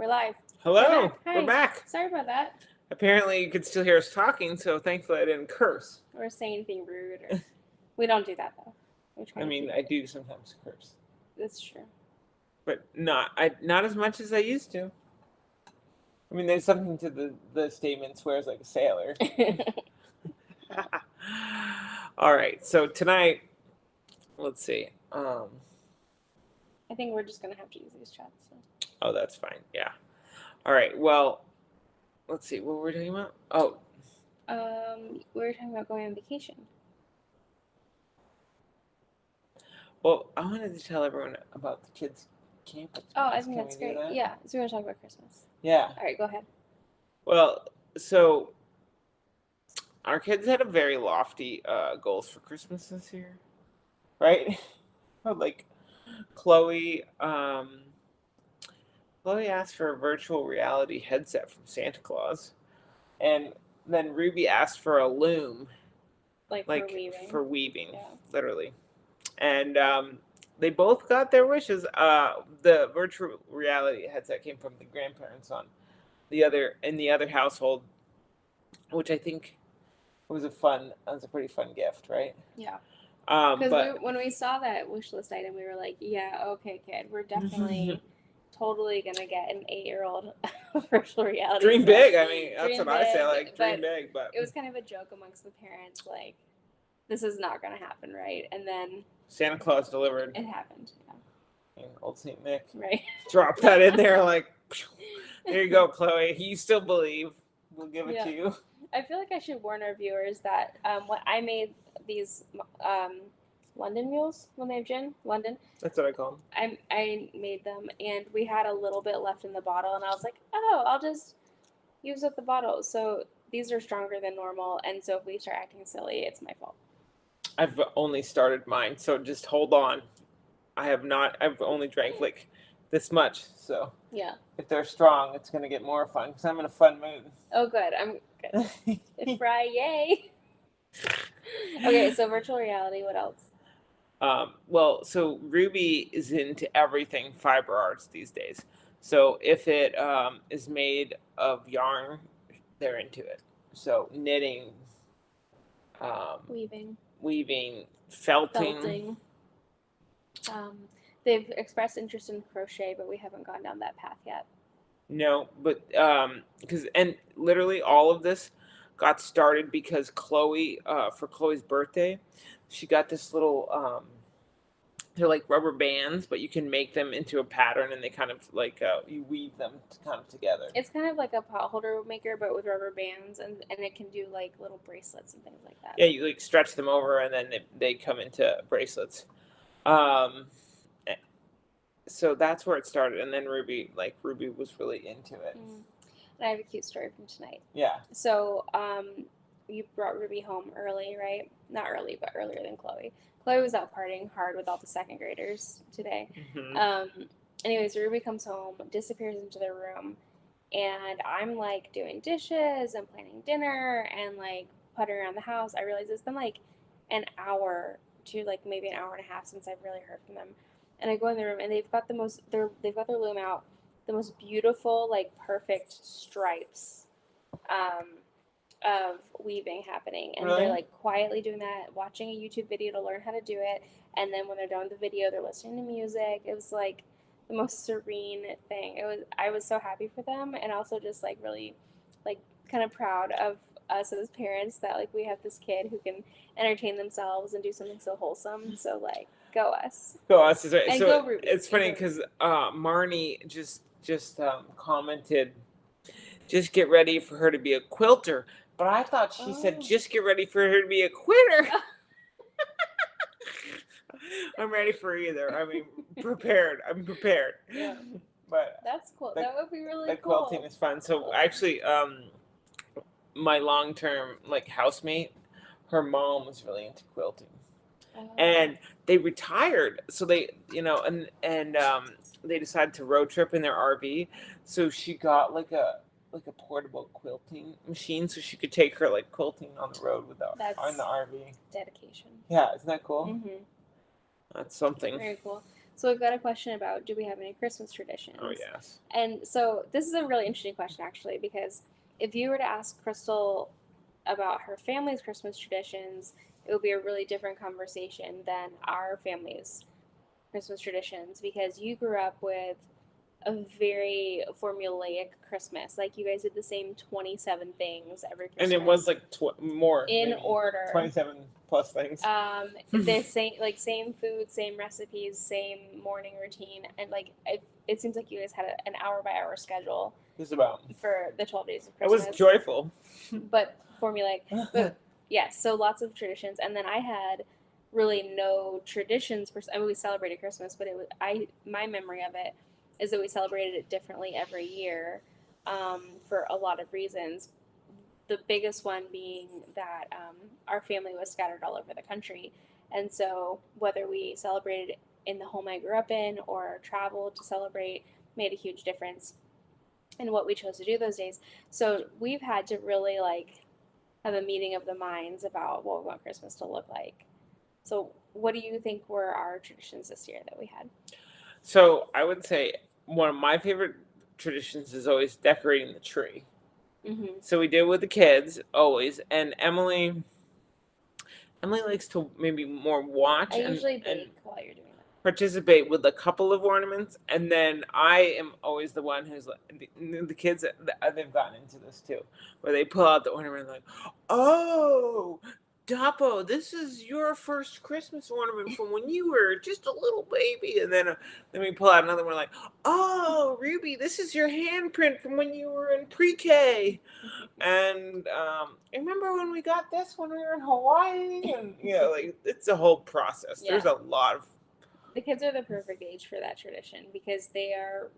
We're live. Hello, Hi. we're back. Sorry about that. Apparently, you could still hear us talking, so thankfully I didn't curse. Or say anything rude. Or... we don't do that though. I do sometimes curse, That's true. but not as much as I used to. I mean, there's something to the statement "swears like a sailor." All right, so tonight, let's see. I think we're just gonna have to use these chats. So. Oh, that's fine. Yeah. All right. Well, let's see. What were we talking about? Oh. We were talking about going on vacation. Well, I wanted to tell everyone about the kids' camp. Oh, I think that's great. That? Yeah. So we're gonna talk about Christmas. Yeah. All right, go ahead. Well, so our kids had a very lofty goals for Christmas this year, right? Like Chloe asked for a virtual reality headset from Santa Claus, and then Ruby asked for a loom, like for weaving, yeah. literally. And they both got their wishes. The virtual reality headset came from the grandparents in the other household, which I think was a pretty fun gift, right? Yeah. Because when we saw that wish list item, we were like, yeah, okay, kid, we're definitely totally gonna get an 8-year-old virtual reality. Dream big. I mean, that's what I say. Like dream big, but it was kind of a joke amongst the parents, like this is not gonna happen, right? And then Santa Claus delivered. It happened. Yeah. And old Saint Nick. Right. Drop that in there, like there you go, Chloe. You still believe? We'll give it to you. I feel like I should warn our viewers that when I made these London mules when they have gin, London. That's what I call them. I made them, and we had a little bit left in the bottle, and I was like, oh, I'll just use up the bottle. So these are stronger than normal, and so if we start acting silly, it's my fault. I've only started mine, so just hold on. I've only drank like this much, so yeah. If they're strong, it's gonna get more fun because I'm in a fun mood. Oh, good. I'm good. It's Friday. Okay, so virtual reality. What else? Well, so Ruby is into everything fiber arts these days. So if it is made of yarn, they're into it. So knitting, weaving, felting. They've expressed interest in crochet, but we haven't gone down that path yet. No, but and literally all of this got started because Chloe, for Chloe's birthday, she got this little they're like rubber bands, but you can make them into a pattern, and they kind of like you weave them kind of together. It's kind of like a pot holder maker, but with rubber bands, and it can do like little bracelets and things like that. Yeah, you like stretch them over, and then they come into bracelets. So that's where it started, and then Ruby was really into it. And I have a cute story from tonight. Yeah. So you brought Ruby home early, right? Not early, but earlier than Chloe. Chloe was out partying hard with all the second graders today. Mm-hmm. Anyways, Ruby comes home, disappears into their room, and I'm like doing dishes and planning dinner and like puttering around the house. I realize it's been like an hour to like maybe an hour and a half since I've really heard from them. And I go in the room, and they've got their loom out, the most beautiful, like perfect stripes of weaving happening. And They're like quietly doing that, watching a YouTube video to learn how to do it. And then when they're done with the video, they're listening to music. It was like the most serene thing. I was so happy for them, and also just like really like kind of proud of us as parents that like we have this kid who can entertain themselves and do something so wholesome. So like go us is right. And so go Ruby. It's funny because Marnie just commented, just get ready for her to be a quilter, but I thought she said just get ready for her to be a quitter. I'm ready for either. I mean, prepared. I'm prepared. Yeah. But that's cool. That would be really cool. The quilting is fun. So actually, my long-term like housemate, her mom was really into quilting, and they retired. So they, and they decided to road trip in their RV. So she got like a portable quilting machine, so she could take her like quilting on the road on the RV. Dedication. Yeah, isn't that cool? Mm-hmm. That's something. Very cool. So we've got a question about, do we have any Christmas traditions? Oh, yes. And so this is a really interesting question, actually, because if you were to ask Crystal about her family's Christmas traditions, it would be a really different conversation than our family's Christmas traditions, because you grew up with a very formulaic Christmas. Like, you guys did the same 27 things every Christmas. And it was like more. In maybe order. 27 plus things. The same food, same recipes, same morning routine. And, like, it seems like you guys had an hour-by-hour schedule. Just about. For the 12 days of It Christmas. was joyful. But formulaic. But, yes, so lots of traditions. And then I had really no traditions. I mean, we celebrated Christmas, but my memory of it is that we celebrated it differently every year, for a lot of reasons. The biggest one being that our family was scattered all over the country. And so whether we celebrated in the home I grew up in or traveled to celebrate made a huge difference in what we chose to do those days. So we've had to really, like, have a meeting of the minds about what we want Christmas to look like. So what do you think were our traditions this year that we had? So I would say one of my favorite traditions is always decorating the tree. Mm-hmm. So we did it with the kids always, and Emily likes to maybe more watch. I usually bake while you're doing that. Participate with a couple of ornaments, and then I am always the one who's like, the kids. They've gotten into this too, where they pull out the ornament and like, oh, Dapo, this is your first Christmas ornament from when you were just a little baby. And then we pull out another one like, oh, Ruby, this is your handprint from when you were in pre-K. And I remember when we got this when we were in Hawaii. And, like, it's a whole process. Yeah. There's a lot of... The kids are the perfect age for that tradition because they are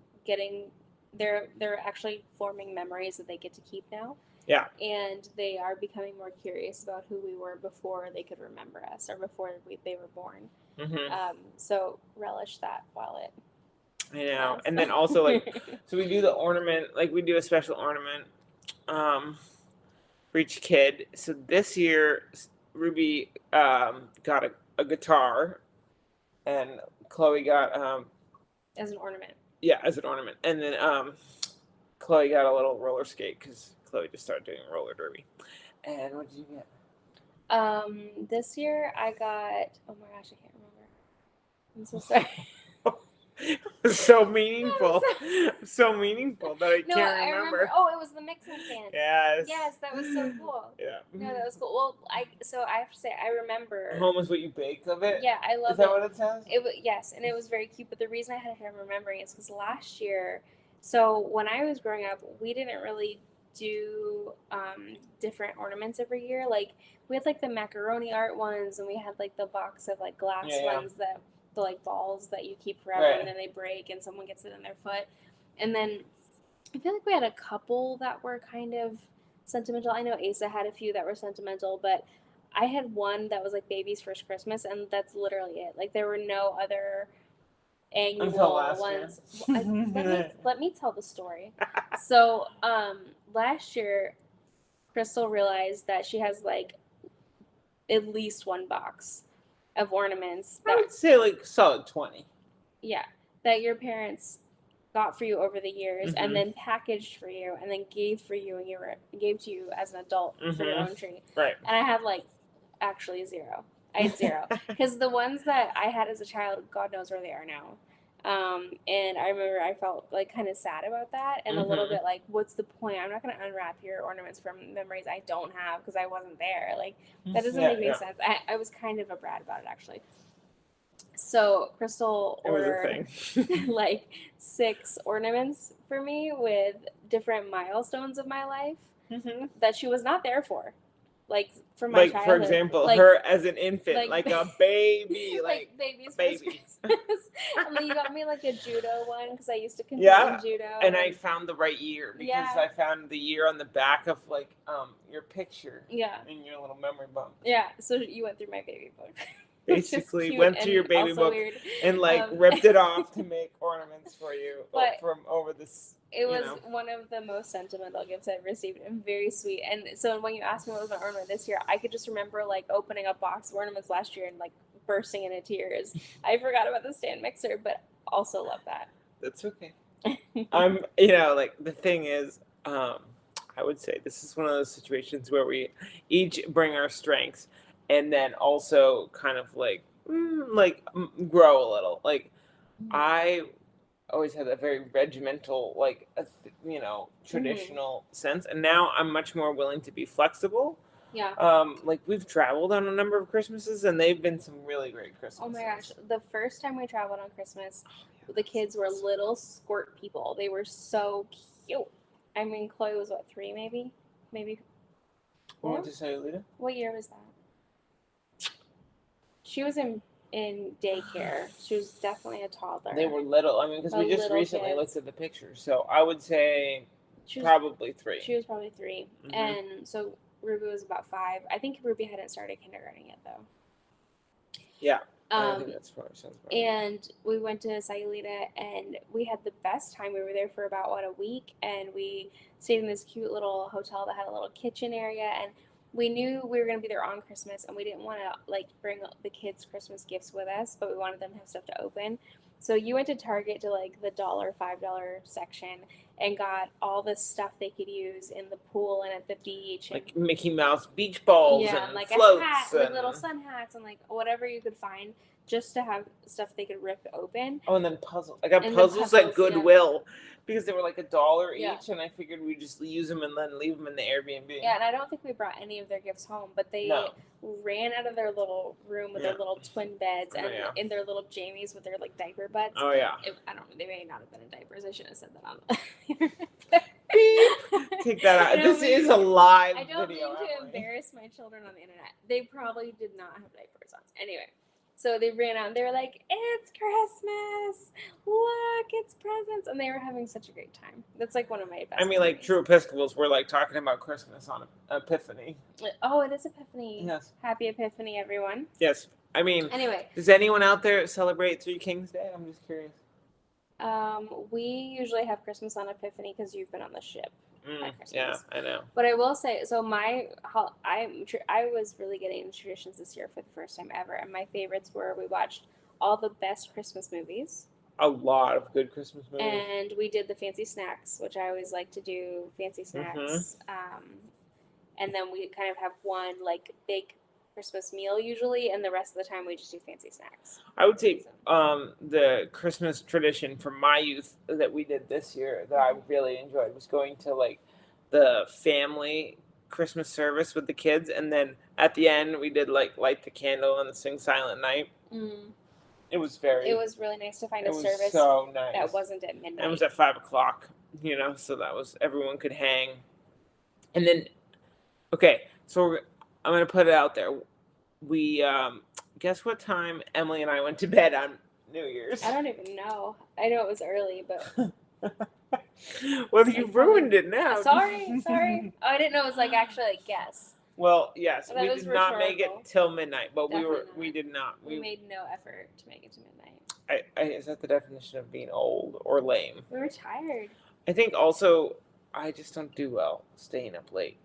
they're actually forming memories that they get to keep now. Yeah. And they are becoming more curious about who we were before they could remember us or before they were born. Mm-hmm. So relish that while it... I know. And then also, like, so we do the ornament, like we do a special ornament for each kid. So this year, Ruby got a guitar, and Chloe got... as an ornament. Yeah, as an ornament. And then Chloe got a little roller skate because Chloe just started doing roller derby. And what did you get? This year I got... Oh my gosh, I can't remember. I'm so sorry. It was so meaningful. So meaningful that I can't remember. Oh, it was the mixing stand. Yes. Yes, that was so cool. Yeah. No, that was cool. Well, I have to say, I remember... Home is what you baked of it? Yeah, I love it. Is that what it says? Yes, and it was very cute. But the reason I had a hard time remembering is because last year... So when I was growing up, we didn't really do different ornaments every year. Like, we had, like, the macaroni art ones, and we had, like, the box of, like, glass ones that... the, like, balls that you keep forever, right. And then they break and someone gets it in their foot. And then I feel like we had a couple that were kind of sentimental. I know Asa had a few that were sentimental, but I had one that was like Baby's First Christmas, and that's literally it. Like, there were no other annual ones. Let me tell the story. So last year, Crystal realized that she has, like, at least one box of ornaments that I would say like solid 20. Yeah, that your parents got for you over the years, Mm-hmm. and then packaged for you, and then gave to you as an adult Mm-hmm. for your own tree. Right. And I had, like, actually zero. I had zero because the ones that I had as a child, God knows where they are now. And I remember I felt, like, kind of sad about that, and Mm-hmm. a little bit like, what's the point? I'm not going to unwrap your ornaments from memories I don't have because I wasn't there. Like, that doesn't make any sense. I was kind of a brat about it, actually. So Crystal ordered like 6 ornaments for me with different milestones of my life mm-hmm. that she was not there for. Like, from my childhood. For example, like, her as an infant, like a baby, like baby's baby. And then you got me, like, a judo one because I used to compete in judo. And I found the right year because I found the year on the back of, like, your picture. Yeah. In your little memory book. Yeah. So you went through my baby book. Basically went to your baby book and, like, ripped it off to make ornaments for you from over this. It was one of the most sentimental gifts I've received, and very sweet. And so when you asked me what was my ornament this year, I could just remember, like, opening a box of ornaments last year and, like, bursting into tears. I forgot about the stand mixer, but also love that. That's okay. You know, like the thing is, I would say this is one of those situations where we each bring our strengths, and then also kind of grow a little. Like I always had a very regimental, traditional sense, and now I'm much more willing to be flexible. Yeah. Like we've traveled on a number of Christmases, and they've been some really great Christmases. Oh my gosh, the first time we traveled on Christmas, the kids were little squirt people. They were so cute. I mean, Chloe was what, 3 maybe? Maybe We 4? went to Sayulita. What year was that? She was in daycare. She was definitely a toddler. They were little. I mean, because we just recently looked at the pictures. So I would say probably 3. She was probably 3. Mhm. And so Ruby was about 5. I think Ruby hadn't started kindergarten yet, though. Yeah. I think that's probably sounds about right. And we went to Sayulita, and we had the best time. We were there for about, a week, and we stayed in this cute little hotel that had a little kitchen area, and we knew we were going to be there on Christmas, and we didn't want to, bring the kids' Christmas gifts with us, but we wanted them to have stuff to open. So you went to Target to, the $5 section and got all the stuff they could use in the pool and at the beach. And, like Mickey Mouse beach balls and floats. A hat, and little sun hats, and, whatever you could find just to have stuff they could rip open. Oh, and then puzzles. I got puzzles at Goodwill because they were like $1 each, and I figured we'd just use them and then leave them in the Airbnb. Yeah, and I don't think we brought any of their gifts home, but they ran out of their little room with their little twin beds and in their little jammies with their diaper butts. Oh yeah. I don't know. They may not have been in diapers. I shouldn't have said that on. Beep. Take that out. This is a live video. I don't mean to embarrass my children on the internet. They probably did not have diapers on. Anyway. So they ran out and they were like, "It's Christmas! Look, it's presents!" And they were having such a great time. That's one of my best. I mean, true Episcopals were talking about Christmas on Epiphany. Oh, it is Epiphany. Yes. Happy Epiphany, everyone. Yes. I mean, anyway, does anyone out there celebrate Three Kings Day? I'm just curious. We usually have Christmas on Epiphany because you've been on the ship. Yeah, I know. But I will say, so I was really getting into traditions this year for the first time ever, and my favorites were we watched all the best Christmas movies. A lot of good Christmas movies. And we did the fancy snacks, which I always like to do, fancy snacks. And then we kind of have one big Christmas meal usually, and the rest of the time we just do fancy snacks. I would say the Christmas tradition from my youth that we did this year that I really enjoyed was going to the family Christmas service with the kids, and then at the end we did light the candle and sing Silent Night. It was really nice to find a service so nice. that wasn't at midnight. It was at 5:00, so that was everyone could hang. And then, okay, so I'm gonna put it out there. We guess what time Emily and I went to bed on New Year's? I don't even know. I know it was early, but well, you ruined it now. Sorry. Oh, I didn't know it was actually guess. Well, yes, we did not make it till midnight, but we did not. We made no effort to make it to midnight. Is that the definition of being old or lame? We were tired. I think also I just don't do well staying up late.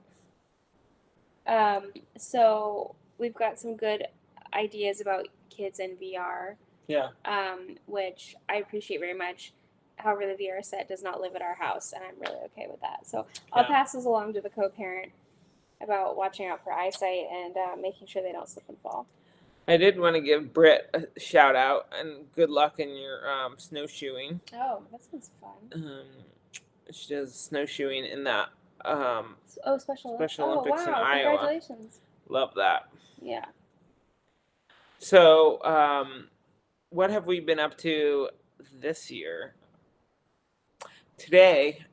So we've got some good ideas about kids and VR. Yeah. Which I appreciate very much. However, the VR set does not live at our house, and I'm really okay with that. So I'll pass this along to the co-parent about watching out for eyesight and making sure they don't slip and fall. I did want to give Britt a shout out and good luck in your snowshoeing. Oh, that sounds fun. She does snowshoeing in that Special Olympics in Iowa. Congratulations. Love that. Yeah. So, what have we been up to this year? Today,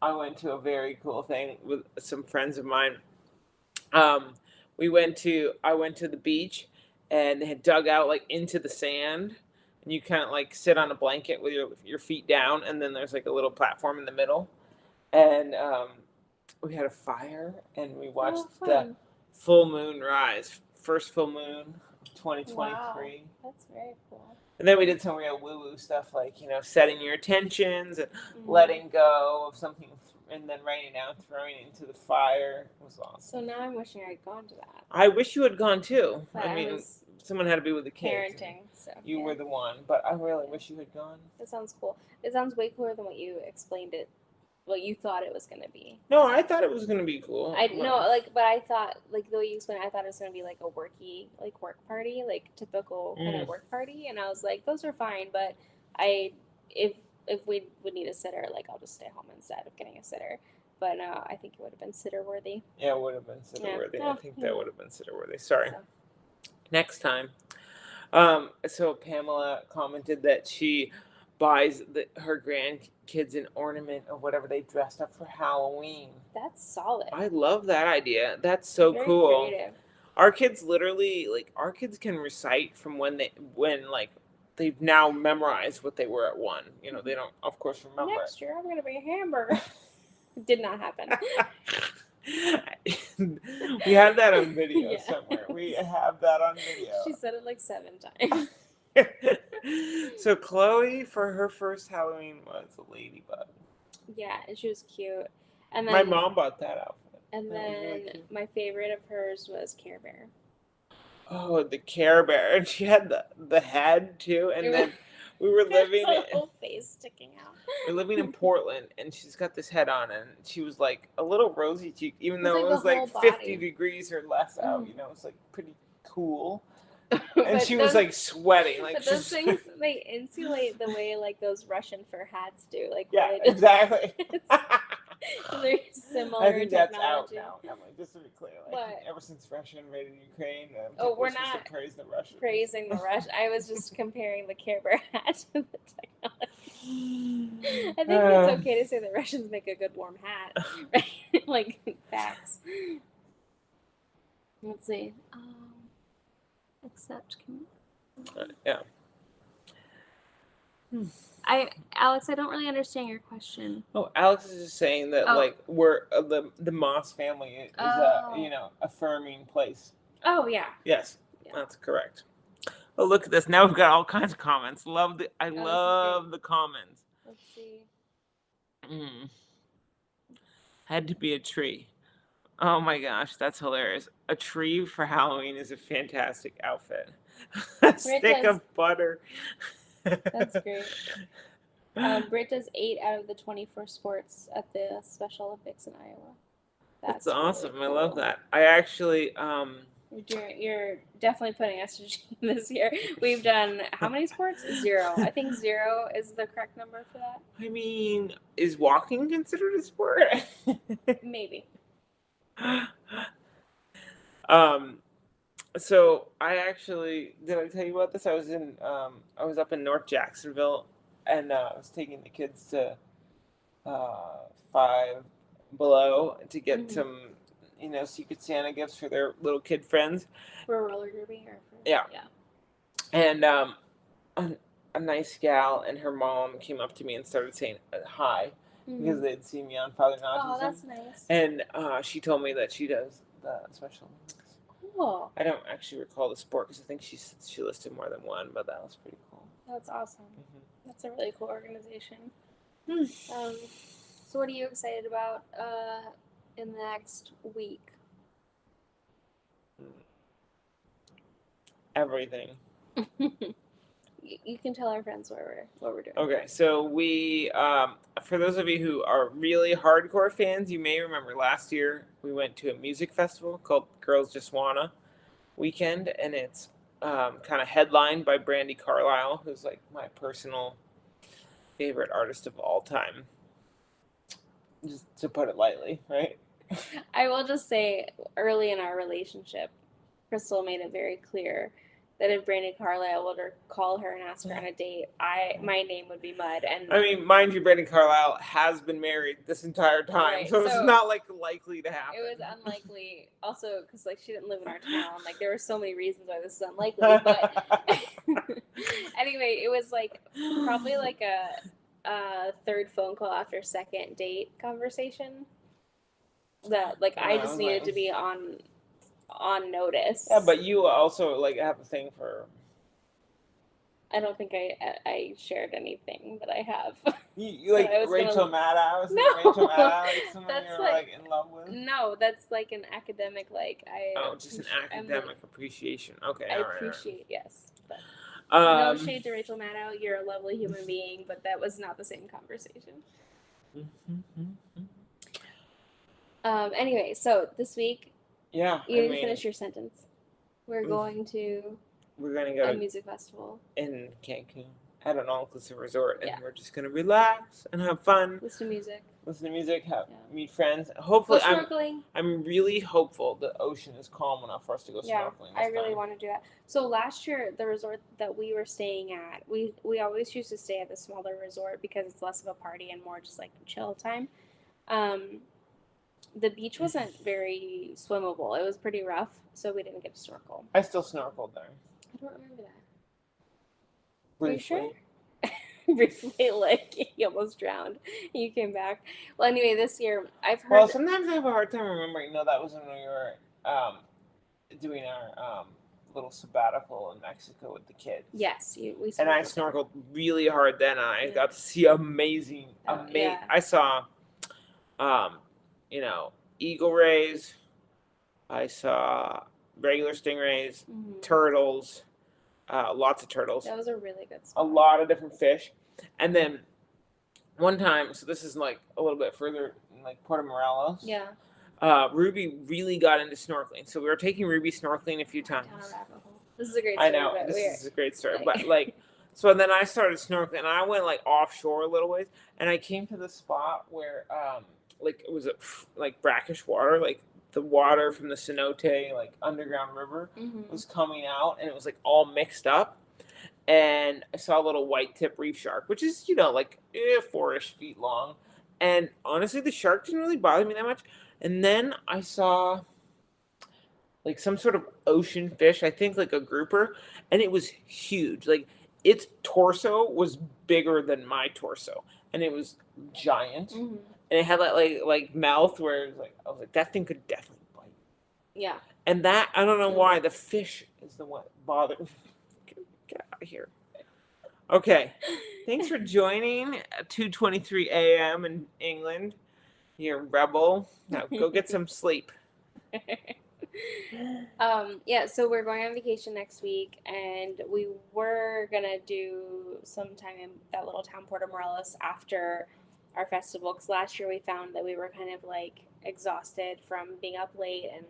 I went to a very cool thing with some friends of mine. I went to the beach, and they had dug out into the sand, and you kind of sit on a blanket with your feet down, and then there's a little platform in the middle, and we had a fire, and we watched the full moon rise, first full moon of 2023. Wow, that's very cool. And then we did some real woo-woo stuff setting your intentions and letting go of something and then writing down, throwing it into the fire. It was awesome. So now I'm wishing I'd gone to that. I wish you had gone too. But I was someone had to be with the kids. Parenting. So you were the one, but I really wish you had gone. That sounds cool. It sounds way cooler than what you explained it. What you thought it was gonna be. No, I thought it was gonna be cool. But I thought like the way you explained it, I thought it was gonna be like a worky, like work party, like typical kind of work party, and I was like, those are fine, but if we would need a sitter, like I'll just stay home instead of getting a sitter. But no, I think it would have been sitter worthy. Yeah, it would have been sitter worthy. I think that would have been sitter worthy. Sorry. So. Next time. So Pamela commented that she buys her grandkids an ornament of whatever they dressed up for Halloween. That's solid. I love that idea. That's so very cool. Creative. Our kids literally, like, our kids can recite from when they've now memorized what they were at 1. You know, they don't, of course, remember. Next year, I'm going to be a hamburger. Did not happen. We have that on video somewhere. We have that on video. She said it like 7 times. So Chloe, for her first Halloween, was a ladybug. Yeah, and she was cute. And then my mom bought that outfit. And then my favorite of hers was Care Bear. Oh, the Care Bear, and she had the head too. And then we were living. The whole face sticking out. We're living in Portland, and she's got this head on, and she was like a little rosy cheek, even though it was like 50 degrees or less out. You know, it's like pretty cool. And she was like sweating, like. But those things, they insulate the way like those Russian fur hats do. Like yeah, exactly. Very similar. I think that's out now, Emily. Just to be clear, like ever since Russia invaded Ukraine, we're not praising the Russians. I was just comparing the Care Bear hat to the technology. I think it's okay to say the Russians make a good warm hat, right? Like facts. Let's see. Accept. Yeah. Alex, I don't really understand your question. Oh, Alex is just saying that like we're the Moss family is a affirming place. Oh yeah. Yes, that's correct. Oh, look at this! Now we've got all kinds of comments. Love the comments. Let's see. Had to be a tree. Oh my gosh, that's hilarious! A tree for Halloween is a fantastic outfit. A stick of butter. That's great. Britt does 8 out of the 24 sports at the Special Olympics in Iowa. That's awesome. Really cool. I love that. I actually. You're definitely putting us to shame this year. We've done how many sports? 0. I think 0 is the correct number for that. I mean, is walking considered a sport? Maybe. So I actually did I tell you about this? I was up in North Jacksonville, and I was taking the kids to Five Below to get some Secret Santa gifts for their little kid friends. For roller derby or yeah. And a nice gal and her mom came up to me and started saying hi because they'd seen me on Father Autism. Oh, that's nice. And she told me that she does the Special Olympics. Cool. I don't actually recall the sport because I think she listed more than one, but that was pretty cool. That's awesome. That's a really cool organization. So what are you excited about in the next week? Everything. You can tell our friends what we're doing. Okay, so we, for those of you who are really hardcore fans, you may remember last year we went to a music festival called Girls Just Wanna Weekend, and it's kind of headlined by Brandi Carlile, who's like my personal favorite artist of all time. Just to put it lightly, right? I will just say, early in our relationship, Crystal made it very clear that if Brandi Carlile would call her and ask her on a date, my name would be Mud. And I mean, mind you, Brandi Carlile has been married this entire time, right, so it's not like likely to happen. It was unlikely, also because like she didn't live in our town. Like there were so many reasons why this is unlikely. But anyway, it was like probably like a third phone call after second date conversation. That like I just needed to be on notice. Yeah, but you also like have a thing for I don't think I shared anything that I have. You That like I was Rachel gonna. Maddow? Is it Rachel No, Maddow? Like someone that's you're like like in love with? no, that's like an academic. Like Oh, just an I'm like academic appreciation. Okay, I all right, appreciate, yes, but all no right. shade to Rachel Maddow. You're a lovely human being, but that was not the same conversation. Anyway, so this week Yeah, you I need to mean, finish your sentence. We're going to we're gonna go a to music festival. in Cancun at an all-inclusive resort, and Yeah, we're just gonna relax and have fun, listen to music. listen to music, Yeah, meet friends. go Hopefully, snorkeling. I'm really hopeful the ocean is calm enough for us to go Yeah, snorkeling I this really time. want to do that. So last year, the resort that we were staying at, we always choose to stay at the smaller resort because it's less of a party and more just like chill time. Um, the beach wasn't very swimmable. It was pretty rough, so we didn't get to snorkel. I still snorkeled there I don't remember that. Are you sure? briefly. Briefly, like you almost drowned. You came back. Well, anyway, this year I've Well, heard. sometimes I have a hard time remembering. No, that was when we were doing our little sabbatical in Mexico with the kids. Yes, we And I snorkeled there. snorkeled really hard then, and I Yeah. got to see amazing. Yeah. I saw, um, eagle rays. I saw regular stingrays, turtles, lots of turtles, That was a really good a spot. lot of different fish, and then one time. So this is like a little bit further, in like Puerto Morelos. Yeah. Ruby really got into snorkeling, so we were taking Ruby snorkeling a few Down times. a rabbit hole. This is a great I story, know but this we're is a great story, but like, like, so then I started snorkeling, and I went like offshore a little ways, and I came to the spot where like it was like brackish water, like the water from the cenote like underground river was coming out, and it was like all mixed up, and I saw a little white tip reef shark, which is like 4-ish feet long, and honestly the shark didn't really bother me that much, and then I saw like some sort of ocean fish, I think like a grouper, and it was huge. Like its torso was bigger than my torso, and it was giant, and it had that like mouth where it was like I was like that thing could definitely bite. yeah. And that I don't know why the fish is the one bothered. Get out of here. Okay, thanks for joining at 2:23 a.m. in England. You rebel. Now go get some sleep. Yeah, so we're going on vacation next week, and we were gonna do some time in that little town, Puerto Morelos, after our festival. Because last year we found that we were kind of like exhausted from being up late, and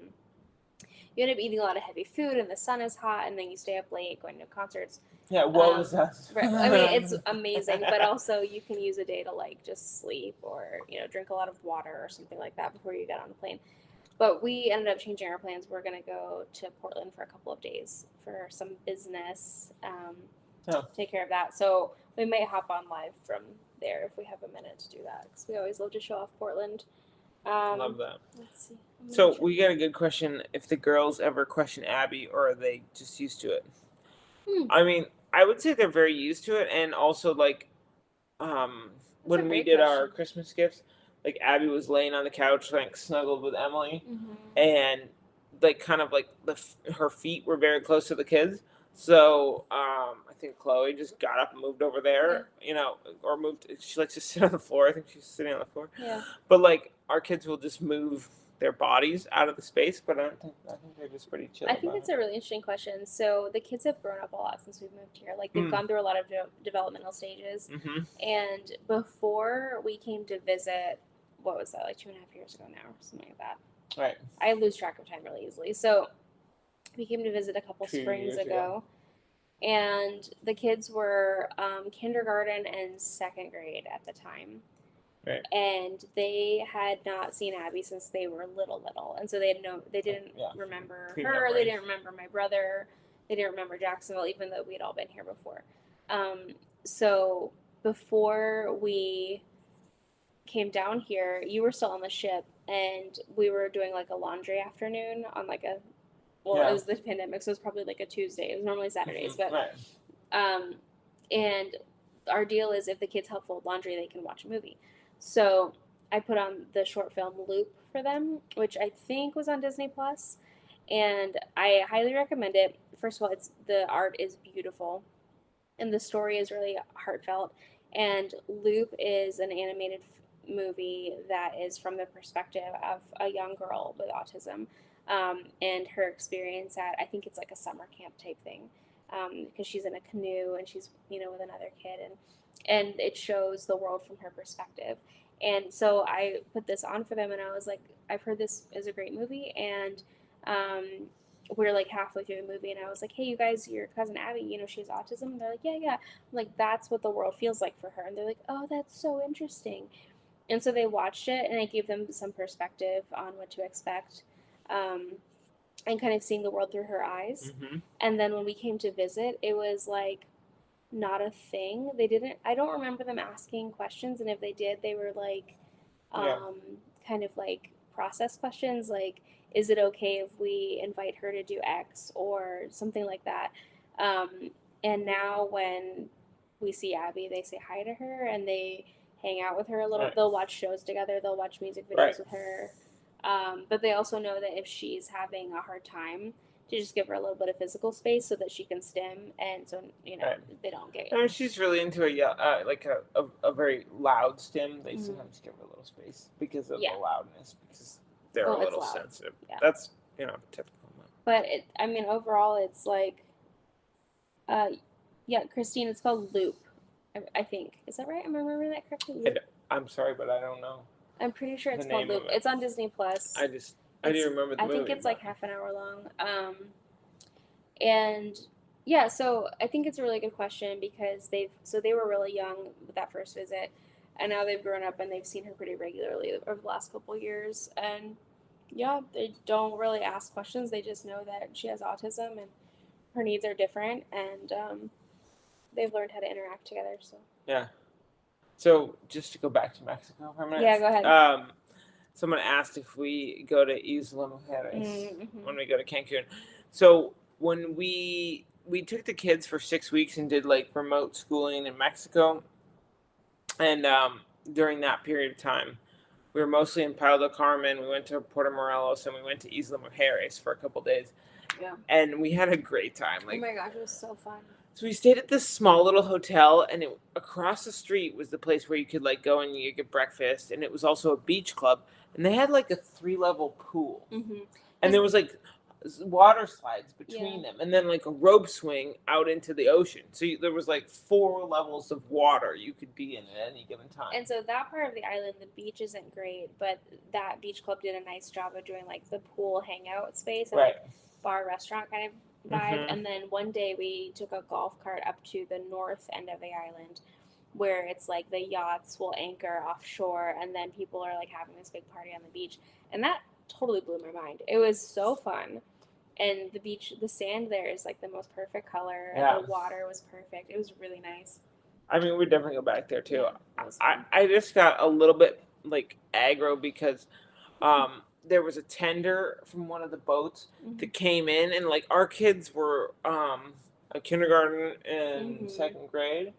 you end up eating a lot of heavy food, and the sun is hot, and then you stay up late going to concerts. Yeah, what was that? Right. I mean, it's amazing, but also you can use a day to like just sleep or drink a lot of water or something like that before you get on the plane. But we ended up changing our plans. We're gonna go to Portland for a couple of days for some business. Take care of that. So we may hop on live from there if we have a minute to do that because we always love to show off Portland. Love that. Let's see. So we got a good question. If the girls ever question Abby, or are they just used to it? I mean, I would say they're very used to it, and also like, when we did our Christmas gifts, like Abby was laying on the couch, like snuggled with Emily, and like kind of like her feet were very close to the kids. So I think Chloe just got up and moved over there, or moved. She likes to sit on the floor. I think she's sitting on the floor. Yeah. But like our kids will just move their bodies out of the space, but I think they're just pretty chill. I think that's a really interesting question. So the kids have grown up a lot since we've moved here. Like they've gone through a lot of developmental stages. And before we came to visit, what was that, like 2.5 years ago now, or something like that. Right. I lose track of time really easily. So we came to visit a couple springs ago, and the kids were kindergarten and second grade at the time. Right. And they had not seen Abby since they were little, and so they didn't remember her. They didn't remember my brother. They didn't remember Jacksonville, even though we'd all been here before. So before we came down here, you were still on the ship, and we were doing like a laundry afternoon on like a. Well, it was the pandemic, so it was probably like a Tuesday. It was normally Saturdays, but and our deal is if the kids help fold laundry, they can watch a movie. So I put on the short film Loop for them, which I think was on Disney Plus, and I highly recommend it. First of all, the art is beautiful. and the story is really heartfelt. And Loop is an animated movie that is from the perspective of a young girl with autism, and her experience at, I think it's like a summer camp type thing, because she's in a canoe and she's, with another kid, and it shows the world from her perspective. And so I put this on for them, and I was like, I've heard this is a great movie, and we're like halfway through the movie, and I was like, hey, you guys, your cousin Abby, she has autism. And they're like, yeah, yeah. I'm like, that's what the world feels like for her. And they're like, oh, that's so interesting. And so they watched it, and I gave them some perspective on what to expect, um, and kind of seeing the world through her eyes. Mm-hmm. And then when we came to visit, it was like not a thing. They didn't. I don't remember them asking questions, and if they did, they were like, Yeah. um, kind of like process questions, like, is it okay if we invite her to do X or something like that. And now when we see Abby, they say hi to her and they hang out with her a little. Right. They'll watch shows together. They'll watch music Right. videos with her. But they also know that if she's having a hard time, to just give her a little bit of physical space so that she can stim, and so Right. they don't get. I mean, she's really into a very loud stim. They sometimes give her a little space because of Yeah. the loudness, because they're Well, a it's little loud. sensitive. Yeah. That's typical. But overall, it's like, yeah, Christine, it's called Loop. I think, is that right? Am I remembering that correctly? Loop. I'm sorry, but I don't know. I'm pretty sure it's The called name Loop. of it. It's on Disney Plus. I didn't remember the I movie. think it's like half an hour long. And yeah, so I think it's a really good question because they were really young with that first visit, and now they've grown up and they've seen her pretty regularly over the last couple of years. And yeah, they don't really ask questions. They just know that she has autism and her needs are different, and they've learned how to interact together. So Yeah. So just to go back to Mexico for a minute. yeah, go ahead. Someone asked if we go to Isla Mujeres Mm-hmm. when we go to Cancun. So when we took the kids for 6 weeks and did like remote schooling in Mexico, and during that period of time, we were mostly in Playa del Carmen. We went to Puerto Morelos and we went to Isla Mujeres for a couple days. Yeah. And we had a great time. Oh my gosh, it was so fun. So we stayed at this small little hotel, and across the street was the place where you could like go and you get breakfast, and it was also a beach club, and they had like a 3-level pool, and there was like water slides between them, and then like a rope swing out into the ocean. So there was like 4 levels of water you could be in at any given time. And so that part of the island, the beach isn't great, but that beach club did a nice job of doing like the pool hangout space and like bar restaurant kind of vibe. And then one day we took a golf cart up to the north end of the island, where it's like the yachts will anchor offshore, and then people are like having this big party on the beach, and that totally blew my mind. It was so fun. And the beach, the sand there is like the most perfect color. Yeah. The water was perfect. It was really nice. I mean, we'd definitely go back there too. Yeah, I just got a little bit like aggro because there was a tender from one of the boats that came in, and like our kids were a kindergarten and second grade,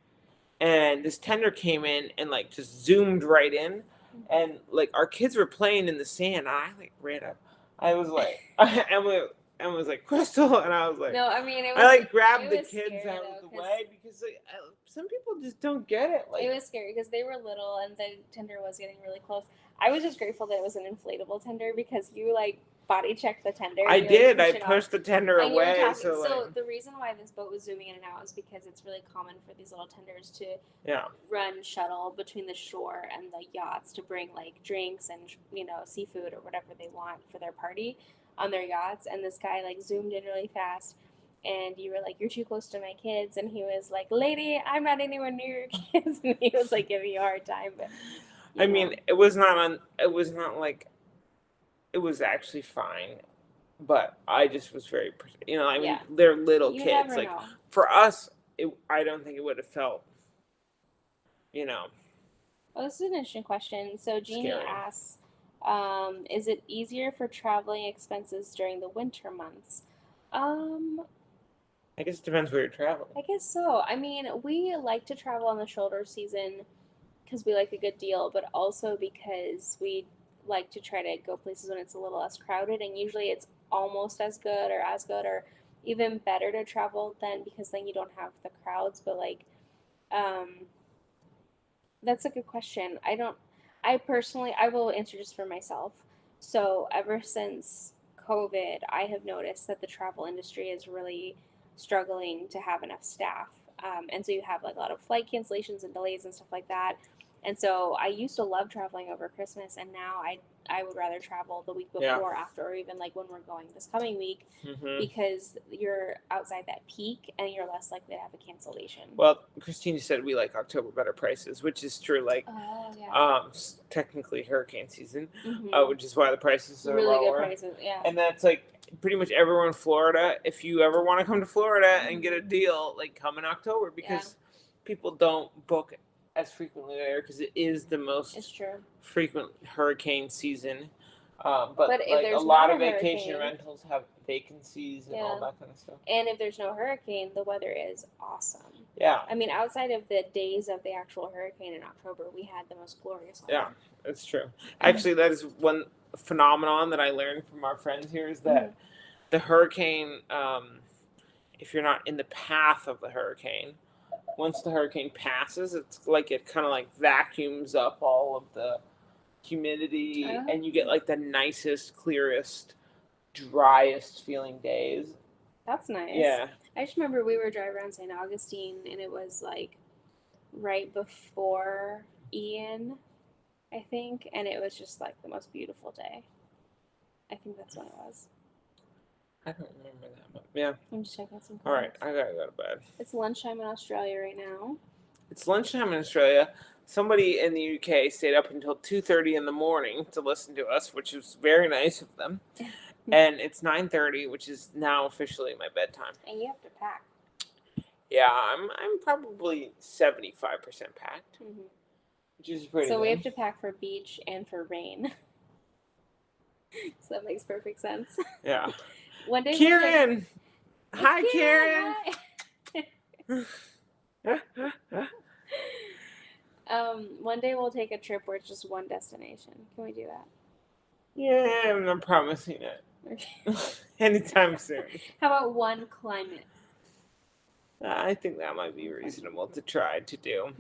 and this tender came in and like just zoomed right in, and like our kids were playing in the sand, and I like ran up. I was like, Emma was like, Crystal, and I was like, no, I mean, I like grabbed the kids out of the way because like, some people just don't get it. Like, it was scary because they were little and the tender was getting really close. I was just grateful that it was an inflatable tender because you like body checked the tender. I did. I pushed the tender away. So the reason why this boat was zooming in and out is because it's really common for these little tenders to run shuttle between the shore and the yachts to bring like drinks and seafood or whatever they want for their party on their yachts. And this guy like zoomed in really fast, and you were like, you're too close to my kids, and he was like, lady, I'm not anywhere near your kids, and he was like giving you a hard time. But I mean, it was not like, it was actually fine, but I just was very, I mean, they're little kids. Never like know. For us, I don't think it would have felt, Well, this is an interesting question. So Jeannie scary. asks, is it easier for traveling expenses during the winter months? I guess it depends where you're traveling. I guess so. I mean, we like to travel on the shoulder season because we like a good deal, but also because we like to try to go places when it's a little less crowded, and usually it's almost as good or even better to travel then, because then you don't have the crowds. But like, um, that's a good question. I personally, I will answer just for myself. So, ever since COVID, I have noticed that the travel industry is really struggling to have enough staff. And so you have like a lot of flight cancellations and delays and stuff like that. And so I used to love traveling over Christmas, and now I would rather travel the week Yeah. before, after, or even like when we're going this coming week, Mm-hmm. because you're outside that peak and you're less likely to have a cancellation. Well, Christine said we like October better prices, which is true. Like, Oh yeah. technically hurricane season, Mm-hmm. which is why the prices are Really good lower. prices, yeah. And that's like pretty much everywhere in Florida. If you ever want to come to Florida and get a deal, like come in October, because people don't book as frequently there because it is the most It's true. frequent hurricane season. But But if like a there's lot not of a vacation hurricane, rentals have vacancies and all that kind of stuff. and if there's no hurricane, the weather is awesome. Yeah. I mean, outside of the days of the actual hurricane in October, we had the most glorious weather. Yeah, that's true. Actually, that is one phenomenon that I learned from our friends here, is that the hurricane, if you're not in the path of the hurricane, once the hurricane passes, it's like it kind of like vacuums up all of the humidity, and you get like the nicest, clearest, driest feeling days. That's nice. Yeah. I just remember we were driving around St. Augustine, and it was like right before Ian, I think, and it was just like the most beautiful day. I think that's when it was. I don't remember that, but yeah. I'm just checking some comments. All right, I gotta go to bed. It's lunchtime in Australia right now. It's lunchtime in Australia. Somebody in the UK stayed up until 2:30 in the morning to listen to us, which was very nice of them. And it's 9:30, which is now officially my bedtime. And you have to pack. Yeah, I'm probably 75% packed, which is pretty. So we have to pack for beach and for rain. So that makes perfect sense. Yeah. One day, Kieran. Hi, Kieran. Hi. One day we'll take a trip where it's just one destination. Can we do that? Yeah, I'm not promising it. Okay. Anytime soon. How about one climate? I think that might be reasonable to try to do.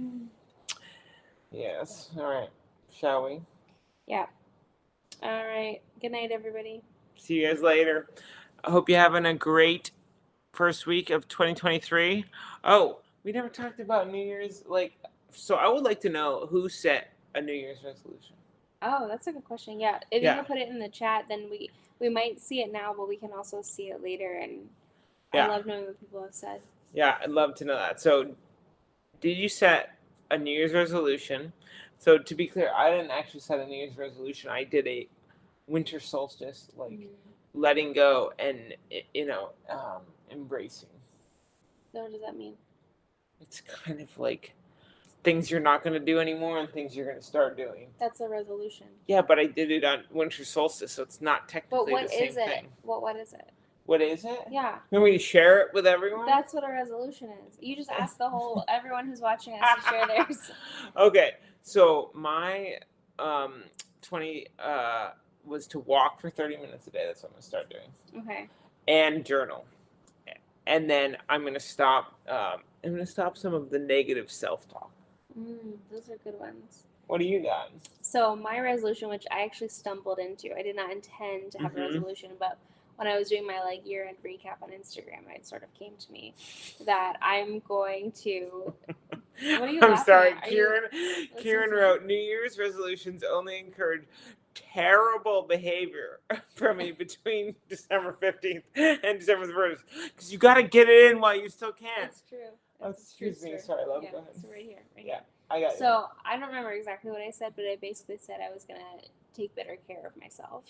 Yes. All right. Shall we? Yeah. All right. Good night, everybody. See you guys later. I hope you're having a great first week of 2023. Oh, we never talked about New Year's. So I would like to know who set a New Year's resolution. Oh, that's a good question. Yeah. If you can put it in the chat, then we might see it now, but we can also see it later. And I love knowing what people have said. Yeah, I'd love to know that. So, did you set a New Year's resolution? So, to be clear, I didn't actually set a New Year's resolution. I did a winter solstice, letting go and, embracing. What does that mean? It's kind of like things you're not going to do anymore and things you're going to start doing. That's a resolution. Yeah, but I did it on winter solstice, so it's not technically the same thing. What is it? What is it? Yeah. You want me to share it with everyone? That's what a resolution is. You just ask everyone who's watching us to share theirs. Okay, so my 20 was to walk for 30 minutes a day. That's what I'm going to start doing. Okay. And journal. And then I'm going to stop some of the negative self-talk. Those are good ones. What do you got? So my resolution, which I actually stumbled into, I did not intend to have a resolution, but when I was doing my year-end recap on Instagram, it sort of came to me that I'm going to. What are you I'm laughing sorry, at? Kieran wrote, New Year's resolutions only encourage terrible behavior from me between December 15th and December 1st, because you got to get it in while you still can. It's true. Excuse me. Sorry, love. Yeah, go ahead. So right here. Yeah, I got you. So I don't remember exactly what I said, but I basically said I was going to take better care of myself.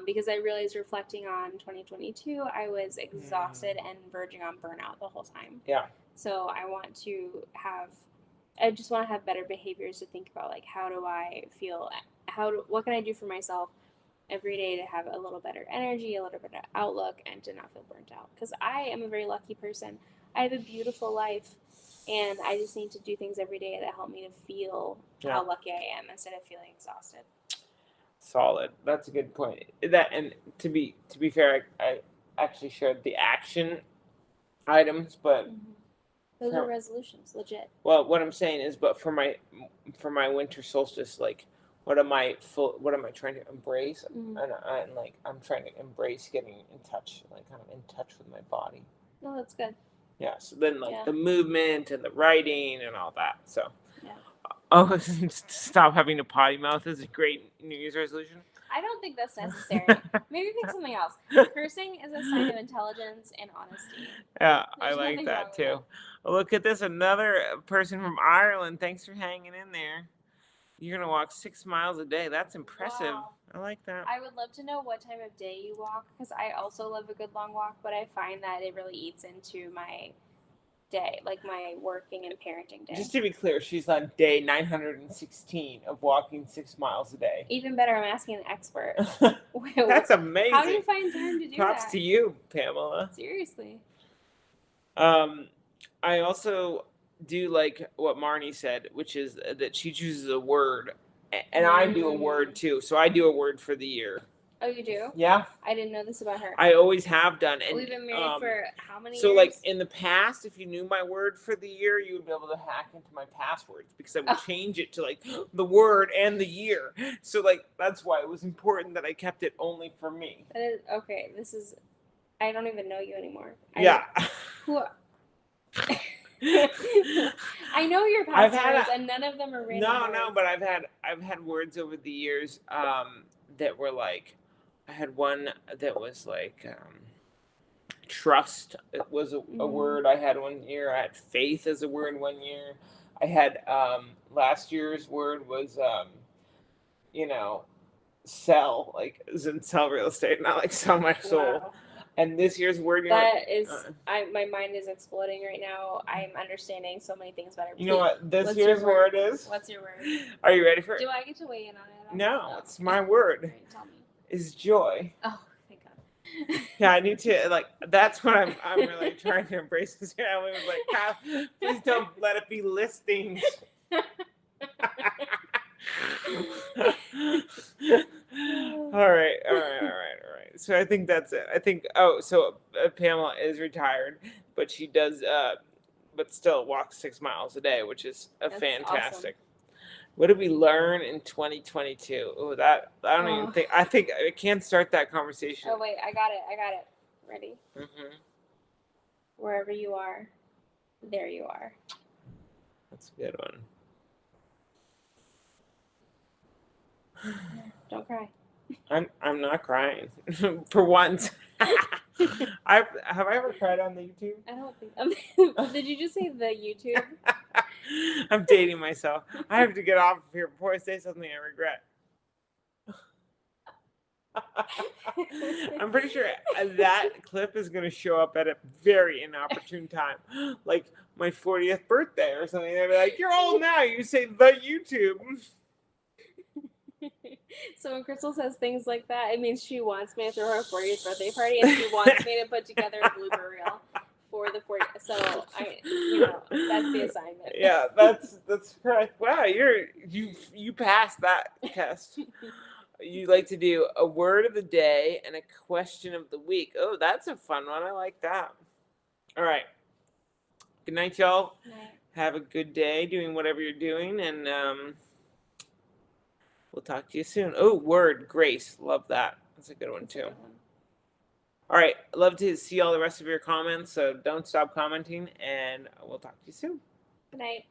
Because I realized reflecting on 2022, I was exhausted and verging on burnout the whole time. Yeah. So I just want to have better behaviors to think about, how do I feel, what can I do for myself every day to have a little better energy, a little better outlook, and to not feel burnt out. Because I am a very lucky person. I have a beautiful life, and I just need to do things every day that help me to feel how lucky I am instead of feeling exhausted. Solid. That's a good point. And to be fair, I actually shared the action items, but those are resolutions, legit. Well, what I'm saying is, but for my winter solstice, like, what am I trying to embrace? And like, I'm trying to embrace getting in touch, like, kind of in touch with my body. No, that's good. Yeah. So then, like, the movement and the writing and all that. So. Yeah. Oh, stop having a potty mouth is a great New Year's resolution. I don't think that's necessary. Maybe pick something else. Cursing is a sign of intelligence and honesty. Yeah, I like that too. Look at this, another person from Ireland. Thanks for hanging in there. You're gonna walk 6 miles a day. That's impressive. Wow. I like that. I would love to know what time of day you walk, because I also love a good long walk, but I find that it really eats into my day, like my working and parenting day. Just to be clear, she's on day 916 of walking 6 miles a day. Even better, I'm asking an expert. That's amazing. How do you find time to do that? Props to you, Pamela. Seriously. I also do like what Marnie said, which is that she chooses a word, and I do a word too. So I do a word for the year. Oh, you do? Yeah. I didn't know this about her. I always have done. And we've been married for how many years? So, like, in the past, if you knew my word for the year, you would be able to hack into my passwords, because I would change it to, like, the word and the year. So, like, that's why it was important that I kept it only for me. That is, okay, this is, I don't even know you anymore. Yeah. I know your passwords, and none of them are random. No, but I've had words over the years that were like, I had one that was like trust. It was a word I had one year. I had faith as a word one year. I had last year's word was sell, like as in sell real estate, not like sell my soul. Wow. And this year's word, my mind is exploding right now. I'm understanding so many things better. You know what this year's word is? What's your word? Are you ready for it? Do I get to weigh in on it? No, it's my word. Right, tell me. Is joy. Oh, thank God. Yeah, I need to, like, that's what I'm really trying to embrace this year. I was like, Kyle, please don't let it be listings. All right. So I think that's it. I think, Pamela is retired, but she does, but still walks 6 miles a day, which is fantastic. Awesome. What did we learn in 2022? Oh, I don't even think, I can't start that conversation. Oh, wait, I got it. Ready? Mm-hmm. Wherever you are, there you are. That's a good one. Don't cry. I'm not crying for once. Have I ever cried on the YouTube? I don't think. Did you just say the YouTube? I'm dating myself. I have to get off of here before I say something I regret. I'm pretty sure that clip is going to show up at a very inopportune time, like my 40th birthday or something. They'll be like, "You're old now. You say the YouTube." So when Crystal says things like that, it means she wants me to throw her 40th birthday party, and she wants me to put together a blooper reel for the 40th. So that's the assignment. Yeah, that's correct. Wow, you passed that test. You like to do a word of the day and a question of the week. Oh, that's a fun one. I like that. All right. Good night, y'all. Good night. Have a good day doing whatever you're doing, and we'll talk to you soon. Oh, word, grace. Love that. That's a good one, too. All right. Love to see all the rest of your comments, so don't stop commenting, and we'll talk to you soon. Good night.